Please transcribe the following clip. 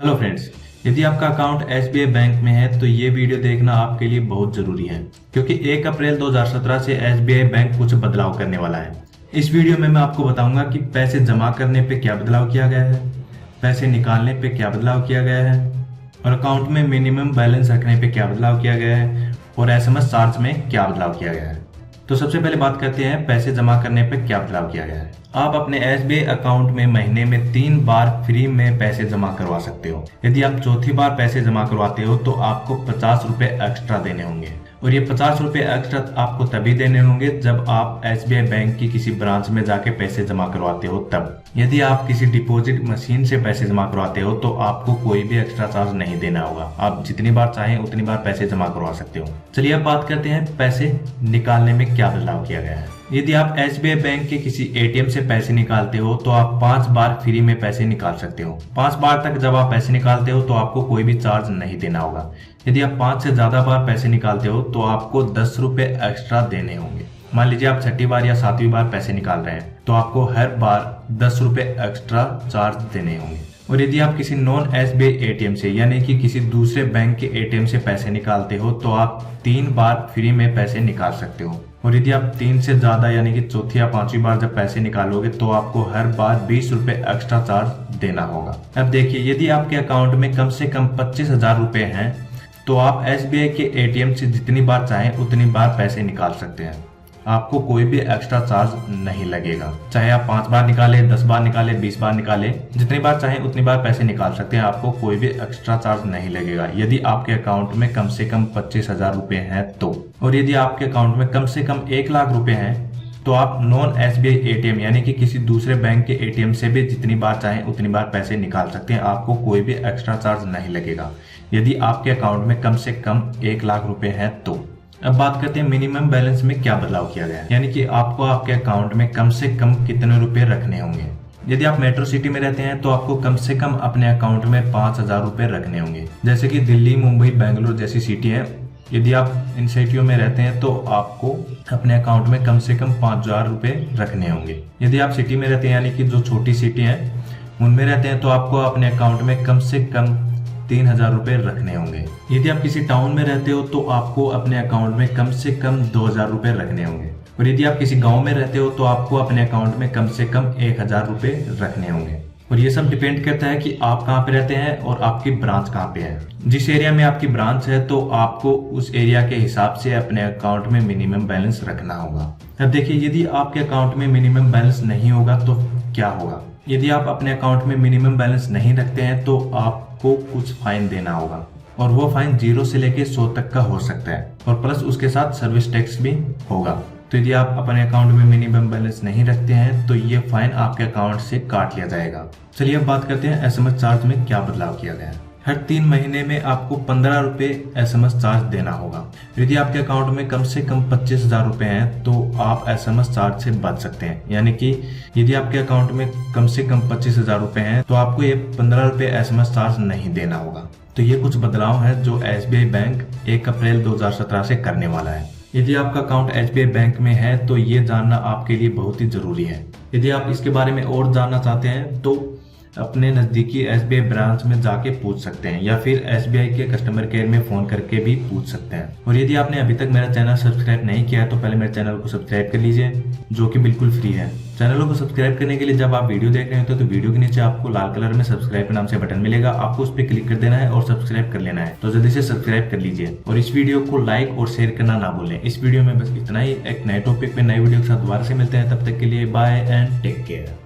Hello friends, यदि आपका account SBI bank में है तो ये वीडियो देखना आपके लिए बहुत जरूरी है क्योंकि 1 अप्रैल 2017 से SBI बैंक कुछ बदलाव करने वाला है। इस वीडियो में मैं आपको बताऊंगा कि पैसे जमा करने पे क्या बदलाव किया गया है, पैसे निकालने पे क्या बदलाव किया गया है और अकाउंट में मिनिमम बैलेंस रखने पे क्या बदलाव किया गया है और SMS चार्ज में क्या बदलाव किया गया है। तो सबसे पहले बात करते हैं पैसे जमा करने पे क्या बदलाव किया गया है। आप अपने SBI अकाउंट में महीने में 3 बार फ्री में पैसे जमा करवा सकते हो। यदि आप चौथी बार पैसे जमा करवाते हो तो आपको 50 रुपए एक्स्ट्रा देने होंगे और ये 50 रुपए एक्स्ट्रा आपको तभी देने होंगे जब आप SBI बैंक की किसी ब्रांच में जाके पैसे जमा करवाते हो तब। यदि आप किसी डिपॉजिट मशीन से पैसे जमा करवाते हो तो आपको कोई भी एक्स्ट्रा चार्ज नहीं देना होगा। आप जितनी बार चाहें उतनी बार पैसे जमा करवा सकते हो। चलिए अब बात करते हैं पैसे निकालने में क्या बदलाव किया गया है। यदि आप SBI बैंक के किसी ATM से पैसे निकालते हो तो आप 5 बार फ्री में पैसे निकाल सकते हो। 5 बार तक जब आप पैसे निकालते हो तो आपको कोई भी चार्ज नहीं देना होगा। यदि आप 5 से ज्यादा बार पैसे निकालते हो तो आपको 10 रुपए एक्स्ट्रा देने होंगे। मान लीजिए आप 6ठी बार या 7वीं बार पैसे निकाल रहे हैं तो आपको हर बार 10 रुपए एक्स्ट्रा चार्ज देने होंगे। और यदि आप किसी नॉन SBI ATM से यानी कि किसी दूसरे बैंक के ATM से पैसे निकालते हो तो आप 3 बार फ्री में पैसे निकाल सकते हो। और यदि आप 3 से ज्यादा यानी कि चौथी या 5वीं बार जब पैसे निकालोगे तो आपको हर बार 20 रुपए एक्स्ट्रा चार्ज देना होगा। अब देखिए, यदि आपके अकाउंट में कम से कम 25,000 रुपए हैं तो आप SBI के ATM से जितनी बार चाहें उतनी बार पैसे निकाल सकते हैं। आपको कोई भी एक्स्ट्रा चार्ज नहीं लगेगा। चाहे आप 5 बार निकाले, 10 बार निकाले, 20 बार निकाले, जितनी बार चाहें उतनी बार पैसे निकाल सकते हैं। आपको कोई भी एक्स्ट्रा चार्ज नहीं लगेगा यदि आपके अकाउंट में कम से कम 25,000 रुपए हैं तो। और यदि आपके अकाउंट में कम से कम 1 लाख रुपए हैं तो आप नॉन SBI ATM यानी कि किसी दूसरे बैंक के ATM से भी जितनी बार चाहें उतनी बार पैसे निकाल सकते हैं। आपको कोई भी एक्स्ट्रा चार्ज नहीं लगेगा यदि आपके अकाउंट में कम से कम 1 लाख रुपए हैं तो। अब बात करते हैं मिनिमम बैलेंस में क्या बदलाव किया गया है, यानी कि आपको आपके अकाउंट में कम से कम कितने रुपए रखने होंगे। यदि आप मेट्रो सिटी में रहते हैं तो आपको कम से कम अपने अकाउंट में 5,000 रुपए रखने होंगे। जैसे कि दिल्ली, मुंबई, बेंगलुरु जैसी सिटी है, यदि आप इन सिटियों में रहते हैं तो आपको अपने अकाउंट में कम से कम 5,000 रुपए रखने होंगे। यदि आप सिटी में रहते हैं यानी कि जो छोटी सिटी है उनमें रहते हैं तो आपको अपने अकाउंट में कम से कम 3,000 रुपए रखने होंगे। यदि आप किसी टाउन में रहते हो तो आपको अपने अकाउंट में कम से कम 2,000 रुपए रखने होंगे। और यदि आप किसी गांव में रहते हो तो आपको अपने अकाउंट में कम से कम 1,000 रुपए रखने होंगे। और ये सब डिपेंड करता है कि आप कहाँ पे रहते हैं और आपकी ब्रांच कहाँ पे है। जिस एरिया में आपकी ब्रांच है तो आपको उस एरिया के हिसाब से अपने अकाउंट में मिनिमम बैलेंस रखना होगा। अब देखिए, यदि आपके अकाउंट में मिनिमम बैलेंस नहीं होगा तो क्या होगा। यदि आप अपने अकाउंट में मिनिमम बैलेंस नहीं रखते हैं तो आपको कुछ फाइन देना होगा और वो फाइन 0 से लेके 100 तक का हो सकता है और प्लस उसके साथ सर्विस टैक्स भी होगा। तो यदि आप अपने अकाउंट में मिनिमम बैलेंस नहीं रखते हैं तो ये फाइन आपके अकाउंट से काट लिया जाएगा। चलिए अब बात करते हैं SMS चार्ज में क्या बदलाव किया गया है। हर 3 महीने में आपको 15 रुपए SMS चार्ज देना होगा। यदि आपके अकाउंट में कम से कम 25,000 रुपए हैं तो आप SMS चार्ज से बच सकते हैं। यानी कि यदि आपके अकाउंट में कम से कम 25,000 रुपए हैं तो आपको ये 15 रुपए SMS चार्ज नहीं देना होगा। तो ये कुछ बदलाव है जो SBI बैंक 1 अप्रैल 2017 से करने वाला है। यदि आपका अकाउंट SBI बैंक में है तो ये जानना आपके लिए बहुत ही जरूरी है। यदि आप इसके बारे में और जानना चाहते हैं तो अपने नजदीकी SBI ब्रांच में जाके पूछ सकते हैं या फिर SBI के कस्टमर केयर में फोन करके भी पूछ सकते हैं। और यदि आपने अभी तक मेरा चैनल सब्सक्राइब नहीं किया है तो पहले मेरे चैनल को सब्सक्राइब कर लीजिए, जो कि बिल्कुल फ्री है। चैनलों को सब्सक्राइब करने के लिए जब आप वीडियो देख रहे होते हैं तो वीडियो के नीचे आपको लाल कलर में सब्सक्राइब के नाम से बटन मिलेगा, आपको उस पर क्लिक कर देना है और सब्सक्राइब कर लेना है। तो जल्दी से सब्सक्राइब कर लीजिए और इस वीडियो को लाइक और शेयर करना ना भूलें। इस वीडियो में बस इतना ही। एक नए टॉपिक पे नए वीडियो के साथ दोबारा से मिलते हैं, तब तक के लिए बाय एंड टेक केयर।